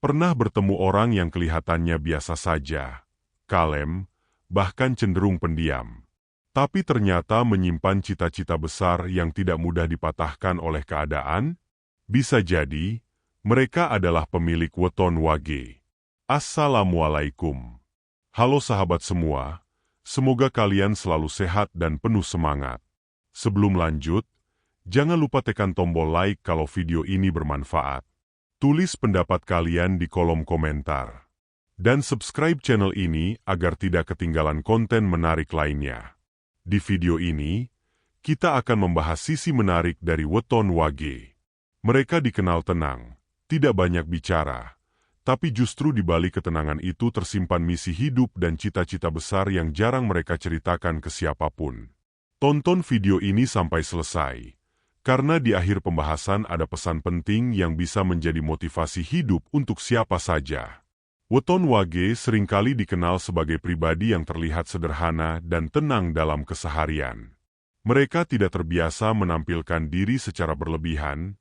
Pernah bertemu orang yang kelihatannya biasa saja, kalem, bahkan cenderung pendiam. Tapi ternyata menyimpan cita-cita besar yang tidak mudah dipatahkan oleh keadaan? Bisa jadi, mereka adalah pemilik Weton Wage. Assalamualaikum. Halo sahabat semua, semoga kalian selalu sehat dan penuh semangat. Sebelum lanjut, jangan lupa tekan tombol like kalau video ini bermanfaat. Tulis pendapat kalian di kolom komentar. Dan subscribe channel ini agar tidak ketinggalan konten menarik lainnya. Di video ini, kita akan membahas sisi menarik dari Weton Wage. Mereka dikenal tenang, tidak banyak bicara, tapi justru di balik ketenangan itu tersimpan misi hidup dan cita-cita besar yang jarang mereka ceritakan ke siapapun. Tonton video ini sampai selesai, karena di akhir pembahasan ada pesan penting yang bisa menjadi motivasi hidup untuk siapa saja. Weton Wage seringkali dikenal sebagai pribadi yang terlihat sederhana dan tenang dalam keseharian. Mereka tidak terbiasa menampilkan diri secara berlebihan,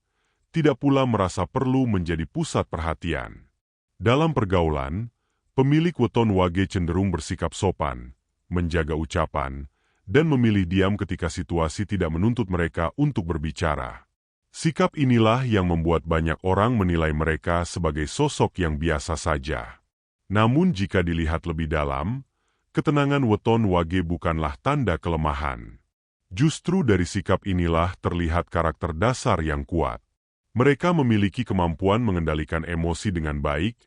tidak pula merasa perlu menjadi pusat perhatian. Dalam pergaulan, pemilik Weton Wage cenderung bersikap sopan, menjaga ucapan, dan memilih diam ketika situasi tidak menuntut mereka untuk berbicara. Sikap inilah yang membuat banyak orang menilai mereka sebagai sosok yang biasa saja. Namun jika dilihat lebih dalam, ketenangan Weton Wage bukanlah tanda kelemahan. Justru dari sikap inilah terlihat karakter dasar yang kuat. Mereka memiliki kemampuan mengendalikan emosi dengan baik,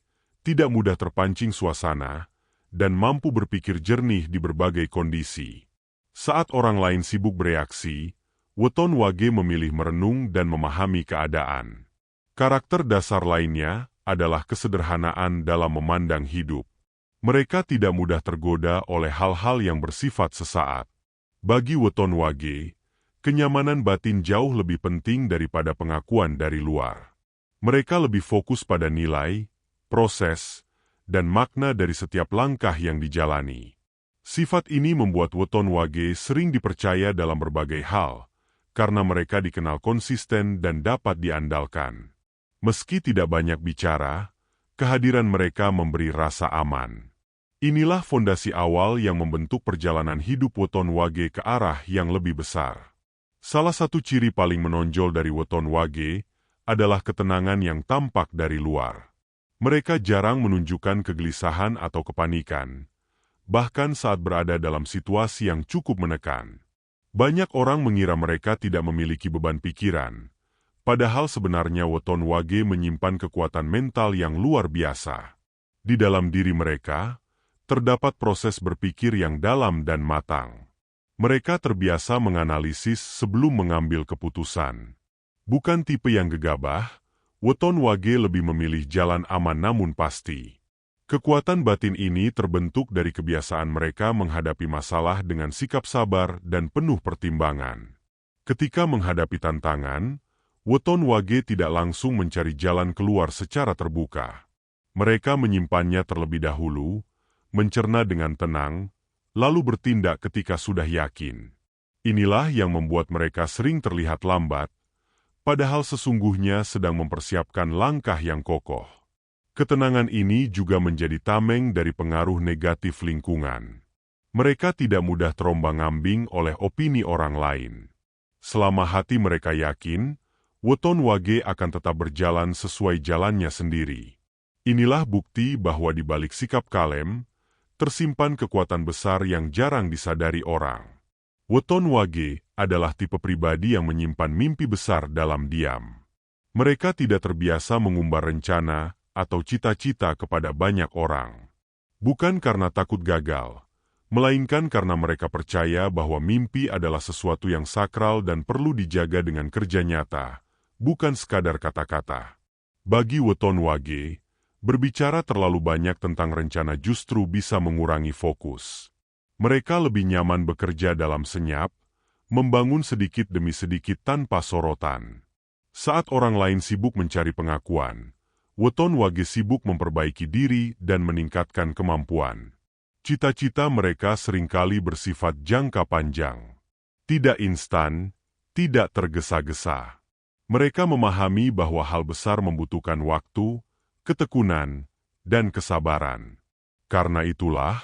tidak mudah terpancing suasana, dan mampu berpikir jernih di berbagai kondisi. Saat orang lain sibuk bereaksi, Weton Wage memilih merenung dan memahami keadaan. Karakter dasar lainnya adalah kesederhanaan dalam memandang hidup. Mereka tidak mudah tergoda oleh hal-hal yang bersifat sesaat. Bagi Weton Wage, kenyamanan batin jauh lebih penting daripada pengakuan dari luar. Mereka lebih fokus pada nilai, proses, dan makna dari setiap langkah yang dijalani. Sifat ini membuat Weton Wage sering dipercaya dalam berbagai hal, karena mereka dikenal konsisten dan dapat diandalkan. Meski tidak banyak bicara, kehadiran mereka memberi rasa aman. Inilah fondasi awal yang membentuk perjalanan hidup Weton Wage ke arah yang lebih besar. Salah satu ciri paling menonjol dari Weton Wage adalah ketenangan yang tampak dari luar. Mereka jarang menunjukkan kegelisahan atau kepanikan, bahkan saat berada dalam situasi yang cukup menekan. Banyak orang mengira mereka tidak memiliki beban pikiran, padahal sebenarnya Weton Wage menyimpan kekuatan mental yang luar biasa. Di dalam diri mereka, terdapat proses berpikir yang dalam dan matang. Mereka terbiasa menganalisis sebelum mengambil keputusan. Bukan tipe yang gegabah, Weton Wage lebih memilih jalan aman namun pasti. Kekuatan batin ini terbentuk dari kebiasaan mereka menghadapi masalah dengan sikap sabar dan penuh pertimbangan. Ketika menghadapi tantangan, Weton Wage tidak langsung mencari jalan keluar secara terbuka. Mereka menyimpannya terlebih dahulu, mencerna dengan tenang, lalu bertindak ketika sudah yakin. Inilah yang membuat mereka sering terlihat lambat, padahal sesungguhnya sedang mempersiapkan langkah yang kokoh. Ketenangan ini juga menjadi tameng dari pengaruh negatif lingkungan. Mereka tidak mudah terombang-ambing oleh opini orang lain. Selama hati mereka yakin, Weton Wage akan tetap berjalan sesuai jalannya sendiri. Inilah bukti bahwa di balik sikap kalem, tersimpan kekuatan besar yang jarang disadari orang. Weton Wage adalah tipe pribadi yang menyimpan mimpi besar dalam diam. Mereka tidak terbiasa mengumbar rencana atau cita-cita kepada banyak orang. Bukan karena takut gagal, melainkan karena mereka percaya bahwa mimpi adalah sesuatu yang sakral dan perlu dijaga dengan kerja nyata, bukan sekadar kata-kata. Bagi Weton Wage, berbicara terlalu banyak tentang rencana justru bisa mengurangi fokus. Mereka lebih nyaman bekerja dalam senyap, membangun sedikit demi sedikit tanpa sorotan. Saat orang lain sibuk mencari pengakuan, Weton Wage sibuk memperbaiki diri dan meningkatkan kemampuan. Cita-cita mereka seringkali bersifat jangka panjang. Tidak instan, tidak tergesa-gesa. Mereka memahami bahwa hal besar membutuhkan waktu, ketekunan, dan kesabaran. Karena itulah,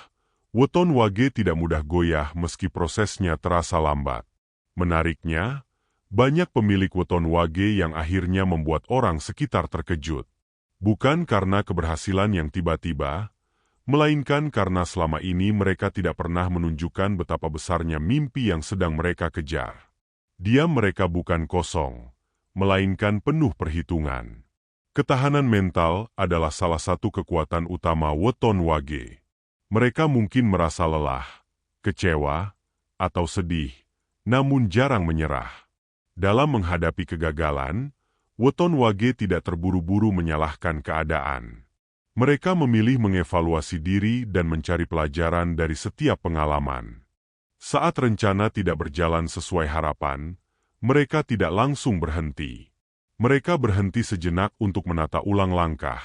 weton wage tidak mudah goyah meski prosesnya terasa lambat. Menariknya, banyak pemilik weton wage yang akhirnya membuat orang sekitar terkejut. Bukan karena keberhasilan yang tiba-tiba, melainkan karena selama ini mereka tidak pernah menunjukkan betapa besarnya mimpi yang sedang mereka kejar. Diam mereka bukan kosong, melainkan penuh perhitungan. Ketahanan mental adalah salah satu kekuatan utama weton wage. Mereka mungkin merasa lelah, kecewa, atau sedih, namun jarang menyerah. Dalam menghadapi kegagalan, weton wage tidak terburu-buru menyalahkan keadaan. Mereka memilih mengevaluasi diri dan mencari pelajaran dari setiap pengalaman. Saat rencana tidak berjalan sesuai harapan, mereka tidak langsung berhenti. Mereka berhenti sejenak untuk menata ulang langkah,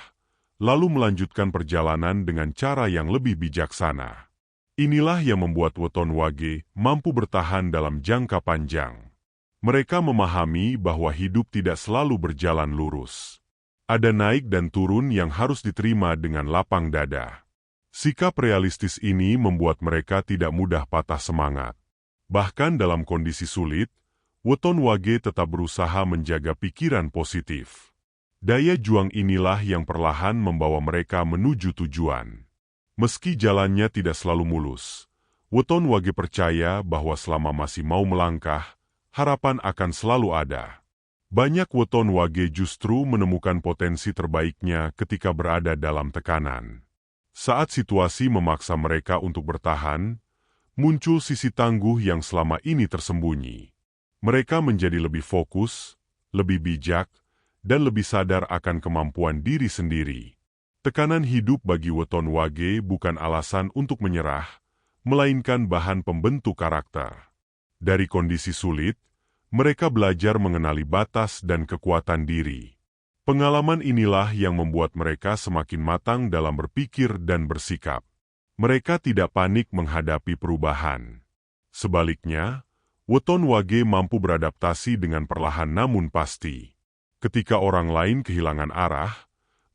lalu melanjutkan perjalanan dengan cara yang lebih bijaksana. Inilah yang membuat weton wage mampu bertahan dalam jangka panjang. Mereka memahami bahwa hidup tidak selalu berjalan lurus. Ada naik dan turun yang harus diterima dengan lapang dada. Sikap realistis ini membuat mereka tidak mudah patah semangat. Bahkan dalam kondisi sulit, weton wage tetap berusaha menjaga pikiran positif. Daya juang inilah yang perlahan membawa mereka menuju tujuan. Meski jalannya tidak selalu mulus, weton wage percaya bahwa selama masih mau melangkah, harapan akan selalu ada. Banyak weton wage justru menemukan potensi terbaiknya ketika berada dalam tekanan. Saat situasi memaksa mereka untuk bertahan, muncul sisi tangguh yang selama ini tersembunyi. Mereka menjadi lebih fokus, lebih bijak, dan lebih sadar akan kemampuan diri sendiri. Tekanan hidup bagi weton wage bukan alasan untuk menyerah, melainkan bahan pembentuk karakter. Dari kondisi sulit, mereka belajar mengenali batas dan kekuatan diri. Pengalaman inilah yang membuat mereka semakin matang dalam berpikir dan bersikap. Mereka tidak panik menghadapi perubahan. Sebaliknya, weton wage mampu beradaptasi dengan perlahan namun pasti. Ketika orang lain kehilangan arah,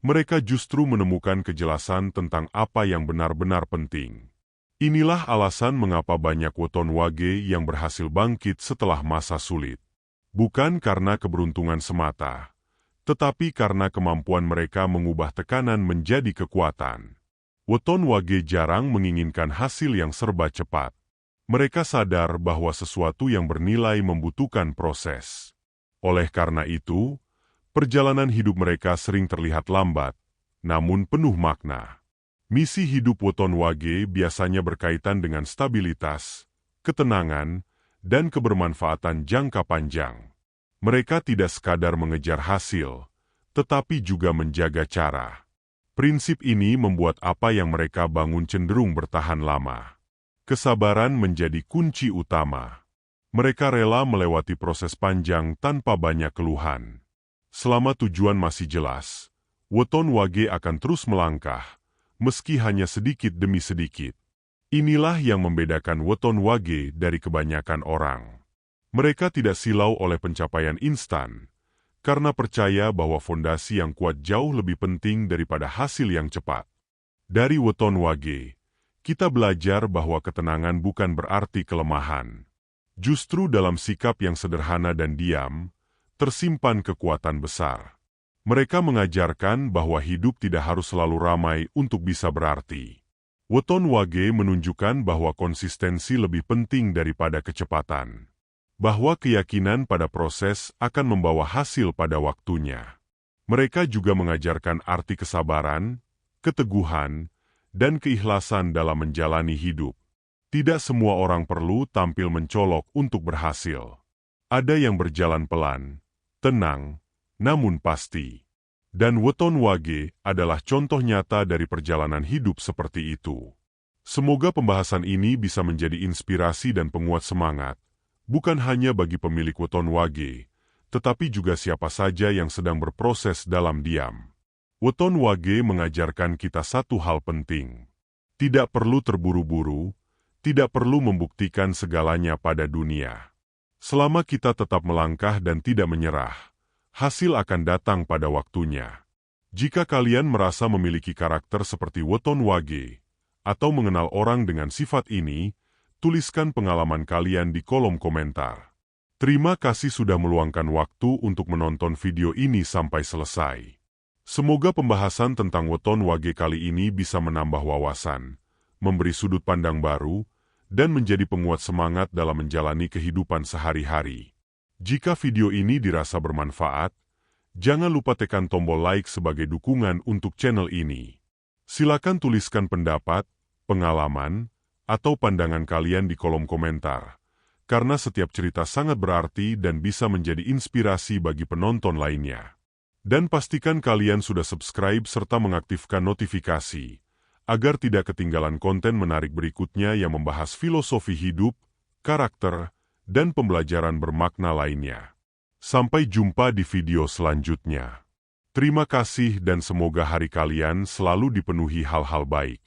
mereka justru menemukan kejelasan tentang apa yang benar-benar penting. Inilah alasan mengapa banyak weton wage yang berhasil bangkit setelah masa sulit. Bukan karena keberuntungan semata, tetapi karena kemampuan mereka mengubah tekanan menjadi kekuatan. Weton wage jarang menginginkan hasil yang serba cepat. Mereka sadar bahwa sesuatu yang bernilai membutuhkan proses. Oleh karena itu, perjalanan hidup mereka sering terlihat lambat, namun penuh makna. Misi hidup weton wage biasanya berkaitan dengan stabilitas, ketenangan, dan kebermanfaatan jangka panjang. Mereka tidak sekadar mengejar hasil, tetapi juga menjaga cara. Prinsip ini membuat apa yang mereka bangun cenderung bertahan lama. Kesabaran menjadi kunci utama. Mereka rela melewati proses panjang tanpa banyak keluhan. Selama tujuan masih jelas, weton wage akan terus melangkah, meski hanya sedikit demi sedikit. Inilah yang membedakan weton wage dari kebanyakan orang. Mereka tidak silau oleh pencapaian instan, karena percaya bahwa fondasi yang kuat jauh lebih penting daripada hasil yang cepat. Dari weton wage, kita belajar bahwa ketenangan bukan berarti kelemahan. Justru dalam sikap yang sederhana dan diam, tersimpan kekuatan besar. Mereka mengajarkan bahwa hidup tidak harus selalu ramai untuk bisa berarti. Weton wage menunjukkan bahwa konsistensi lebih penting daripada kecepatan. Bahwa keyakinan pada proses akan membawa hasil pada waktunya. Mereka juga mengajarkan arti kesabaran, keteguhan, dan keikhlasan dalam menjalani hidup. Tidak semua orang perlu tampil mencolok untuk berhasil. Ada yang berjalan pelan, tenang, namun pasti. Dan weton wage adalah contoh nyata dari perjalanan hidup seperti itu. Semoga pembahasan ini bisa menjadi inspirasi dan penguat semangat, bukan hanya bagi pemilik weton wage, tetapi juga siapa saja yang sedang berproses dalam diam. Weton wage mengajarkan kita satu hal penting. Tidak perlu terburu-buru, tidak perlu membuktikan segalanya pada dunia. Selama kita tetap melangkah dan tidak menyerah, hasil akan datang pada waktunya. Jika kalian merasa memiliki karakter seperti Weton Wage, atau mengenal orang dengan sifat ini, tuliskan pengalaman kalian di kolom komentar. Terima kasih sudah meluangkan waktu untuk menonton video ini sampai selesai. Semoga pembahasan tentang Weton Wage kali ini bisa menambah wawasan, memberi sudut pandang baru, dan menjadi penguat semangat dalam menjalani kehidupan sehari-hari. Jika video ini dirasa bermanfaat, jangan lupa tekan tombol like sebagai dukungan untuk channel ini. Silakan tuliskan pendapat, pengalaman, atau pandangan kalian di kolom komentar, karena setiap cerita sangat berarti dan bisa menjadi inspirasi bagi penonton lainnya. Dan pastikan kalian sudah subscribe serta mengaktifkan notifikasi, agar tidak ketinggalan konten menarik berikutnya yang membahas filosofi hidup, karakter, dan pembelajaran bermakna lainnya. Sampai jumpa di video selanjutnya. Terima kasih dan semoga hari kalian selalu dipenuhi hal-hal baik.